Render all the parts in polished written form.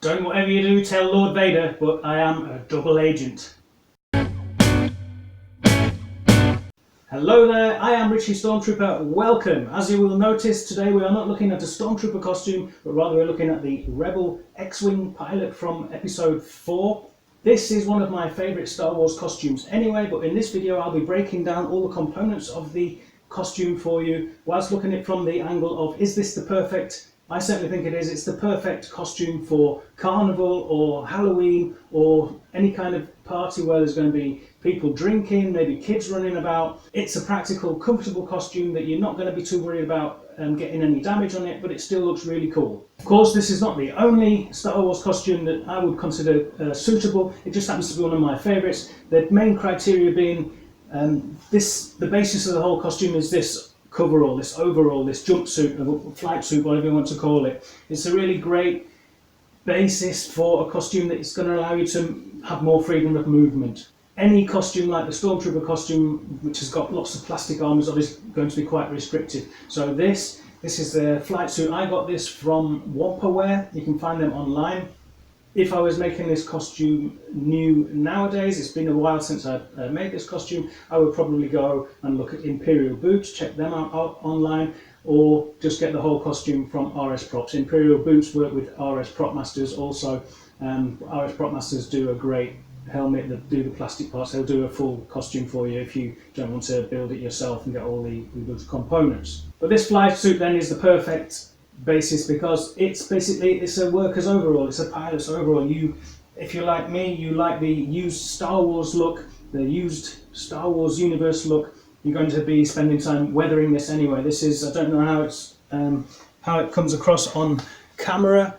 Don't whatever you do tell Lord Vader, but I am a double agent. Hello there, I am Richie Stormtrooper, welcome. As you will notice, today we are not looking at a Stormtrooper costume, but rather we're looking at the Rebel X-Wing pilot from episode 4. This is one of my favourite Star Wars costumes anyway, but in this video I'll be breaking down all the components of the costume for you, whilst looking at it from the angle of, is this the perfect, I certainly think it is, it's the perfect costume for Carnival or Halloween or any kind of party where there's going to be people drinking, maybe kids running about. It's a practical, comfortable costume that you're not going to be too worried about getting any damage on it, but it still looks really cool. Of course, this is not the only Star Wars costume that I would consider suitable. It just happens to be one of my favourites. The main criteria being the basis of the whole costume is this coverall, this overall, this jumpsuit, or flight suit, whatever you want to call it. It's a really great basis for a costume that is going to allow you to have more freedom of movement. Any costume like the Stormtrooper costume, which has got lots of plastic arm, is obviously going to be quite restricted. So this is the flight suit. I got this from Wamperware. You can find them online. If I was making this costume new nowadays, it's been a while since I made this costume, I would probably go and look at Imperial boots, check them out online, or just get the whole costume from RS Props. Imperial boots work with RS Prop Masters also. RS Prop Masters do a great helmet that do the plastic parts. They'll do a full costume for you if you don't want to build it yourself and get all the components. But this flight suit then is the perfect basis because it's a worker's overall, it's a pilot's overall. If you're like me, you like the used Star Wars look, the used Star Wars universe look, you're going to be spending time weathering this anyway. This is, I don't know how it comes across on camera,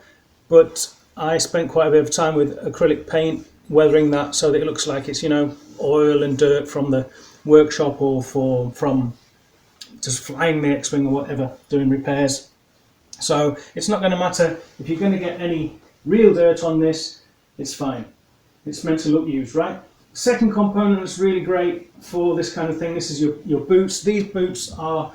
but I spent quite a bit of time with acrylic paint weathering that so that it looks like it's, you know, oil and dirt from the workshop or from just flying the X-Wing or whatever, doing repairs. So it's not going to matter if you're going to get any real dirt on this, it's fine. It's meant to look used, right? Second component that's really great for this kind of thing, this is your boots. These boots are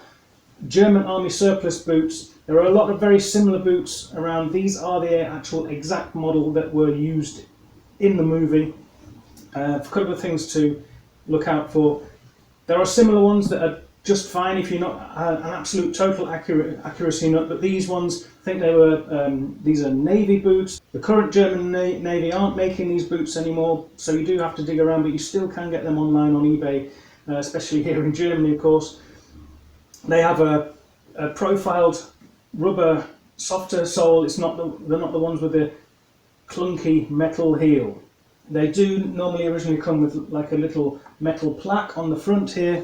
German Army surplus boots. There are a lot of very similar boots around. These are the actual exact model that were used in the movie. A couple of things to look out for. There are similar ones that are just fine if you're not an absolute total accuracy nut, but these ones, I think they were, these are Navy boots. The current German Navy aren't making these boots anymore, so you do have to dig around, but you still can get them online on eBay, especially here in Germany, of course. They have a profiled rubber, softer sole. They're not the ones with the clunky metal heel. They do normally originally come with like a little metal plaque on the front here,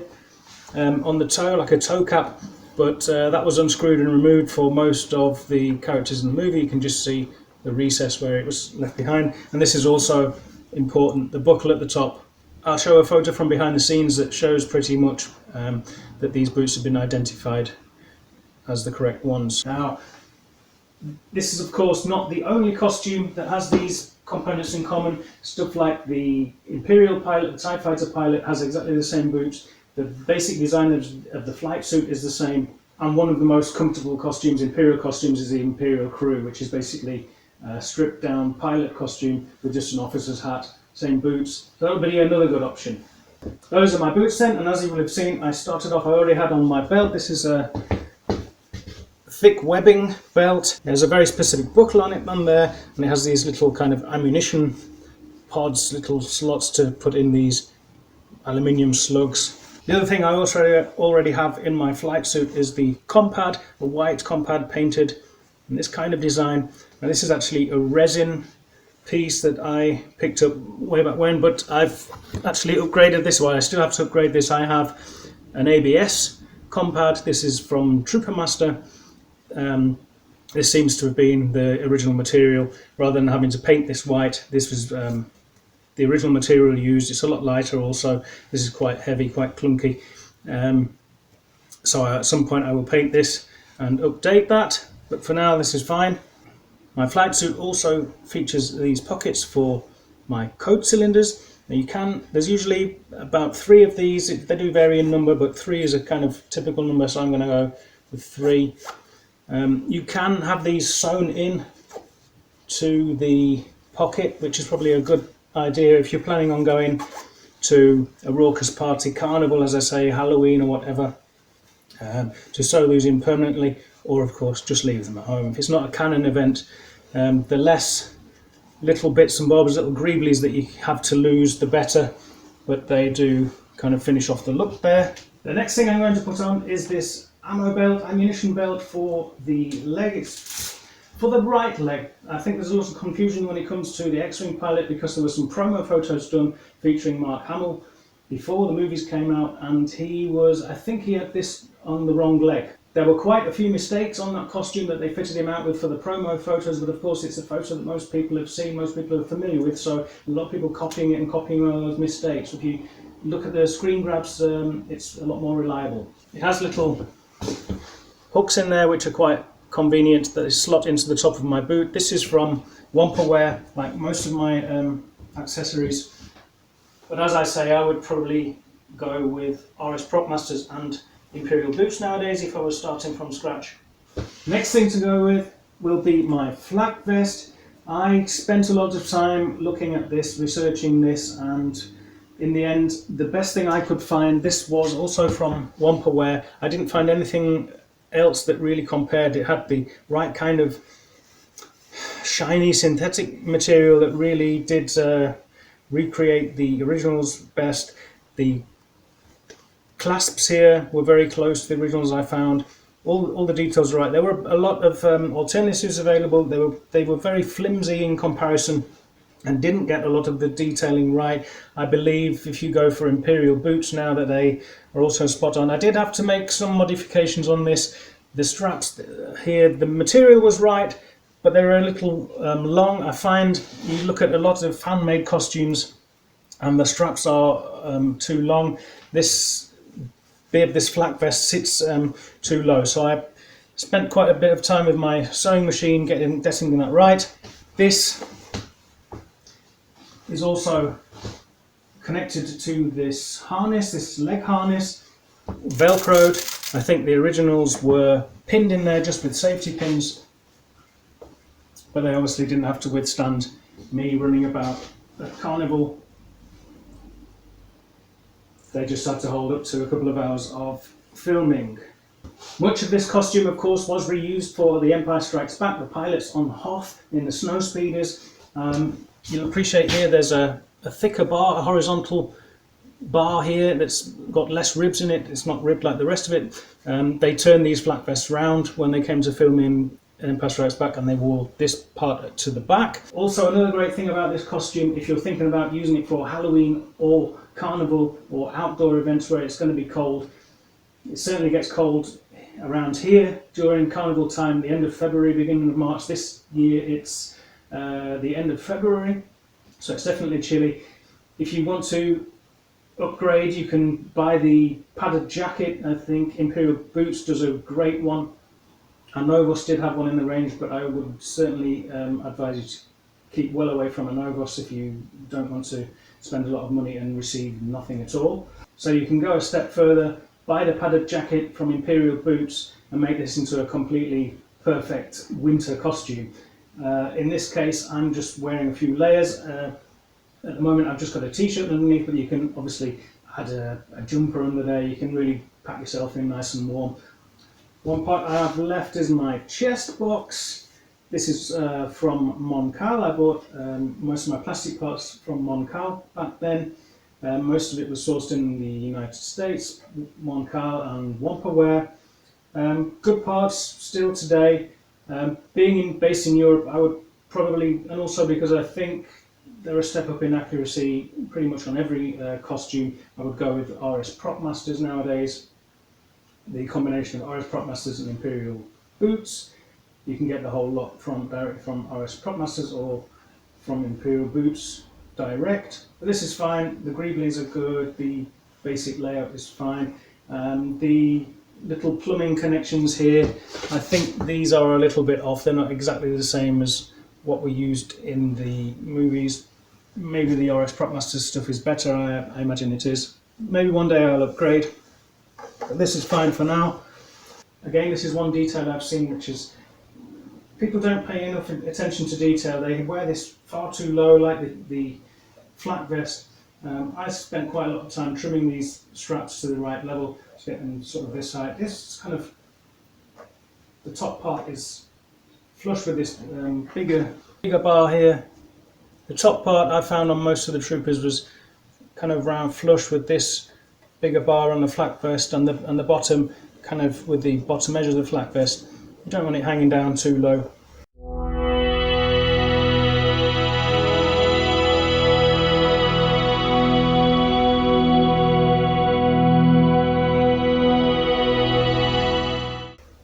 on the toe, like a toe cap, but that was unscrewed and removed for most of the characters in the movie. You can just see the recess where it was left behind. And this is also important, the buckle at the top. I'll show a photo from behind the scenes that shows pretty much that these boots have been identified as the correct ones. Now, this is of course not the only costume that has these components in common. Stuff like the Imperial pilot, the TIE Fighter pilot has exactly the same boots. The basic design of the flight suit is the same. And one of the most comfortable costumes, Imperial costumes, is the Imperial crew, which is basically a stripped down pilot costume with just an officer's hat, same boots. So that would be another good option. Those are my boots then, and as you will have seen, I started off, I already had on my belt. This is a thick webbing belt. There's a very specific buckle on it on there, and it has these little kind of ammunition pods, little slots to put in these aluminium slugs. The other thing I also already have in my flight suit is the compad, a white compad painted in this kind of design. Now this is actually a resin piece that I picked up way back when, but I've actually upgraded this one. I still have to upgrade this. I have an ABS compad. This is from Trooper Master. This seems to have been the original material. Rather than having to paint this white, this was the original material used. It's a lot lighter also. This is quite heavy, quite clunky. So at some point I will paint this and update that, but for now this is fine. My flight suit also features these pockets for my coat cylinders. Now there's usually about 3 of these. They do vary in number, but 3 is a kind of typical number, so I'm going to go with 3. You can have these sewn in to the pocket, which is probably a good idea if you're planning on going to a raucous party, carnival, as I say, Halloween or whatever, to sew these in permanently, or of course just leave them at home. If it's not a Canon event, the less little bits and bobs, little greeblies that you have to lose, the better, but they do kind of finish off the look there. The next thing I'm going to put on is this ammunition belt for the leg. It's for the right leg. I think there's a lot of confusion when it comes to the X-Wing pilot, because there were some promo photos done featuring Mark Hamill before the movies came out, and I think he had this on the wrong leg. There were quite a few mistakes on that costume that they fitted him out with for the promo photos, but of course it's a photo that most people have seen, most people are familiar with, so a lot of people copying it and copying all those mistakes. If you look at the screen grabs, it's a lot more reliable. It has little hooks in there which are quite convenient that is slot into the top of my boot. This is from Wamperware, like most of my accessories, but as I say, I would probably go with RS Prop Masters and Imperial boots nowadays if I was starting from scratch. Next thing to go with will be my Flak vest. I spent a lot of time looking at this, researching this, and in the end the best thing I could find, this was also from Wamperware. I didn't find anything else that really compared. It had the right kind of shiny synthetic material that really did recreate the originals best. The clasps here were very close to the originals I found. All the details are right. There were a lot of alternatives available. They were very flimsy in comparison and didn't get a lot of the detailing right. I believe if you go for Imperial boots now, that they are also spot on. I did have to make some modifications on this. The straps here, the material was right, but they were a little long. I find you look at a lot of handmade costumes and the straps are too long. This bib, this Flak vest, sits too low, so I spent quite a bit of time with my sewing machine getting that right. This is also connected to this harness, this leg harness, velcroed. I think the originals were pinned in there just with safety pins, but they obviously didn't have to withstand me running about at Carnival. They just had to hold up to a couple of hours of filming. Much of this costume, of course, was reused for The Empire Strikes Back, the pilots on Hoth in the snow speeders. You'll appreciate here there's a thicker bar, a horizontal bar here that's got less ribs in it. It's not ribbed like the rest of it. They turned these Flak vests round when they came to film in Empire Strikes Back, and they wore this part to the back. Also, another great thing about this costume, if you're thinking about using it for Halloween or Carnival or outdoor events where it's going to be cold, it certainly gets cold around here during Carnival time, the end of February, beginning of March. This year it's the end of February, so it's definitely chilly. If you want to upgrade, you can buy the padded jacket. I think Imperial Boots does a great one. I know Novos did have one in the range, but I would certainly advise you to keep well away from a Novos if you don't want to spend a lot of money and receive nothing at all. So you can go a step further, buy the padded jacket from Imperial Boots and make this into a completely perfect winter costume. In this case, I'm just wearing a few layers. At the moment I've just got a t-shirt underneath, but you can obviously add a jumper under there. You can really pack yourself in nice and warm. One part I have left is my chest box. This is from Moncal. I bought most of my plastic parts from Moncal back then. Most of it was sourced in the United States, Moncal and Wamperware. Good parts still today. Being based in Europe, I would probably, and also because I think they're a step up in accuracy pretty much on every costume, I would go with RS Prop Masters nowadays. The combination of RS Prop Masters and Imperial Boots. You can get the whole lot directly from RS Prop Masters or from Imperial Boots direct. But this is fine. The greeblies are good. The basic layout is fine. The little plumbing connections here, I think these are a little bit off. They're not exactly the same as what we used in the movies. Maybe the RS Prop Masters stuff is better. I imagine it is. Maybe one day I'll upgrade. But this is fine for now. Again, this is one detail I've seen which is people don't pay enough attention to detail. They wear this far too low, like the flak vest. I spent quite a lot of time trimming these straps to the right level to get them sort of this height. This is kind of, the top part is flush with this bigger bar here. The top part I found on most of the Troopers was kind of round flush with this bigger bar on the flak vest, and the bottom kind of with the bottom edge of the flak vest. You don't want it hanging down too low.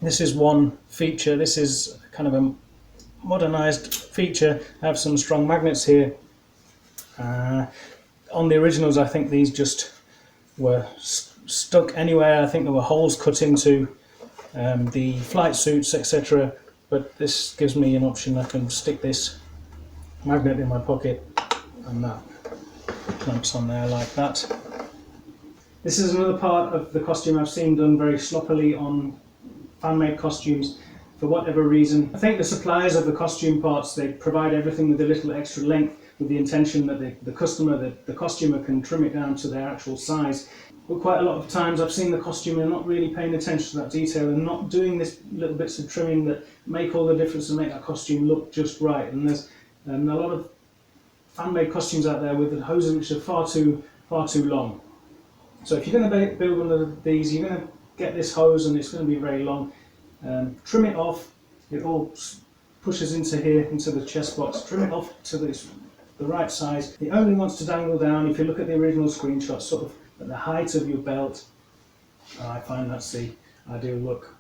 This is one feature. This is kind of a modernized feature. I have some strong magnets here. On the originals, I think these just were stuck anywhere. I think there were holes cut into the flight suits, etc. But this gives me an option. I can stick this magnet in my pocket and that clamps on there like that. This is another part of the costume I've seen done very sloppily on fan-made costumes for whatever reason. I think the suppliers of the costume parts, they provide everything with a little extra length with the intention that the customer, the costumer, can trim it down to their actual size. But quite a lot of times I've seen the costumer not really paying attention to that detail and not doing this little bits of trimming that make all the difference and make that costume look just right. And there's a lot of fan-made costumes out there with the hoses which are far too long. So if you're going to build one of these, you're going to get this hose and it's going to be very long. Trim it off. It all pushes into here, into the chest box. Trim it off to the right size. It only wants to dangle down. If you look at the original screenshot, sort of at the height of your belt, I find that's the ideal look.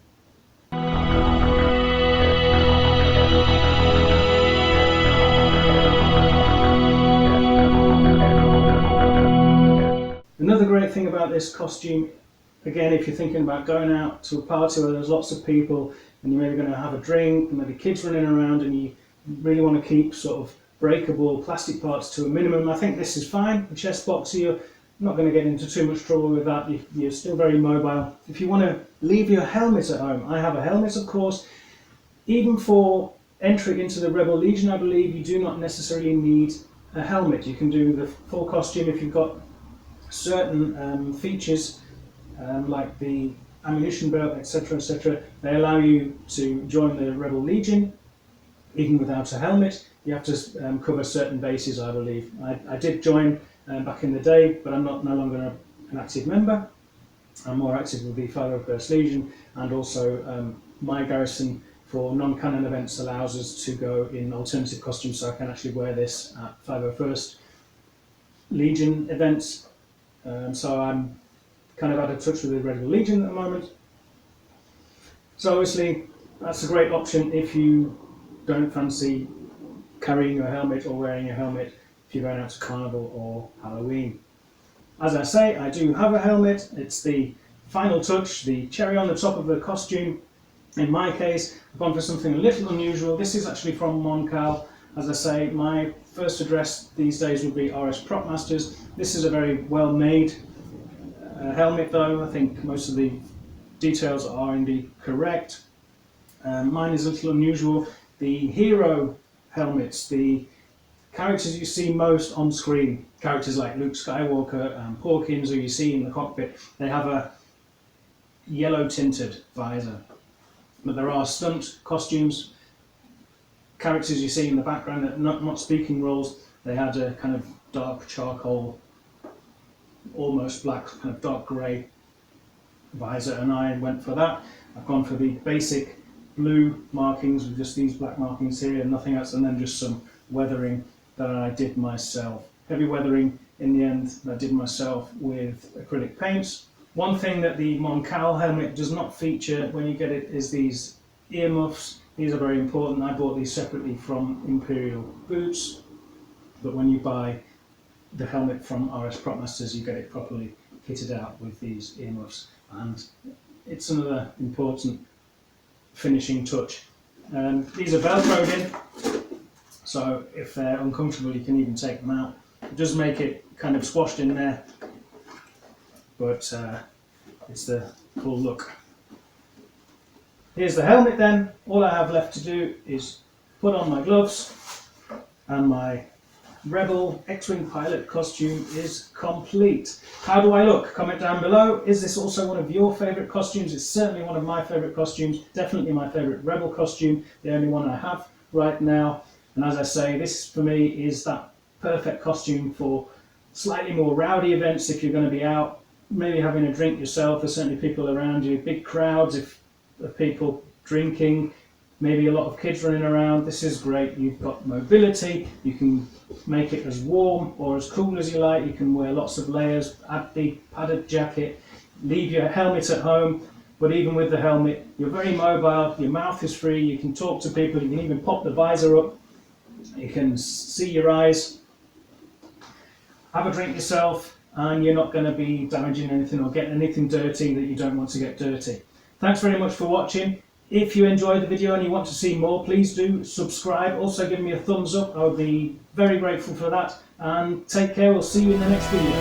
Another great thing about this costume, again, if you're thinking about going out to a party where there's lots of people and you're maybe going to have a drink and maybe kids running around and you really want to keep sort of breakable plastic parts to a minimum, I think this is fine. The chest box, you're not going to get into too much trouble with that. You're still very mobile. If you want to leave your helmet at home, I have a helmet, of course. Even for entry into the Rebel Legion, I believe you do not necessarily need a helmet. You can do the full costume if you've got certain features like the ammunition belt, etc., etc. They allow you to join the Rebel Legion even without a helmet. You have to cover certain bases, I believe. I did join back in the day, but I'm no longer an active member. I'm more active with the 501st Legion, and also my garrison for non-canon events allows us to go in alternative costumes, so I can actually wear this at 501st Legion events. So I'm kind of out of touch with the Rebel Legion at the moment. So obviously that's a great option if you don't fancy carrying your helmet or wearing a helmet if you're going out to Carnival or Halloween. As I say, I do have a helmet. It's the final touch, the cherry on the top of the costume. In my case, I've gone for something a little unusual. This is actually from Moncal. As I say, my first address these days would be RS Prop Masters. This is a very well made helmet though. I think most of the details are indeed correct. Mine is a little unusual. The hero helmets, the characters you see most on screen, characters like Luke Skywalker and Porkins who you see in the cockpit, they have a yellow tinted visor. But there are stunt costumes, characters you see in the background that not speaking roles, they had a kind of dark charcoal, almost black, kind of dark grey visor, and I went for that. I've gone for the basic blue markings with just these black markings here and nothing else, and then just some weathering that I did myself. Heavy weathering in the end that I did myself with acrylic paints. One thing that the Moncal helmet does not feature when you get it is these earmuffs. These are very important. I bought these separately from Imperial boots, but when you buy the helmet from RS Prop Masters, you get it properly kitted out with these earmuffs, and it's another important finishing touch. These are velcroed in, so if they're uncomfortable you can even take them out. It does make it kind of squashed in there, but it's the cool look. Here's the helmet then. All I have left to do is put on my gloves, and my Rebel X-Wing pilot costume is complete. How do I look? Comment down below. Is this also one of your favourite costumes? It's certainly one of my favourite costumes. Definitely my favourite Rebel costume. The only one I have right now. And as I say, this for me is that perfect costume for slightly more rowdy events. If you're going to be out, maybe having a drink yourself, there's certainly people around you, big crowds of people drinking, maybe a lot of kids running around. This is great. You've got mobility. You can make it as warm or as cool as you like. You can wear lots of layers, add the padded jacket, leave your helmet at home. But even with the helmet, you're very mobile. Your mouth is free. You can talk to people. You can even pop the visor up. You can see your eyes. Have a drink yourself, and you're not going to be damaging anything or getting anything dirty that you don't want to get dirty. Thanks very much for watching. If you enjoyed the video and you want to see more, please do subscribe. Also give me a thumbs up. I would be very grateful for that. And take care. We'll see you in the next video.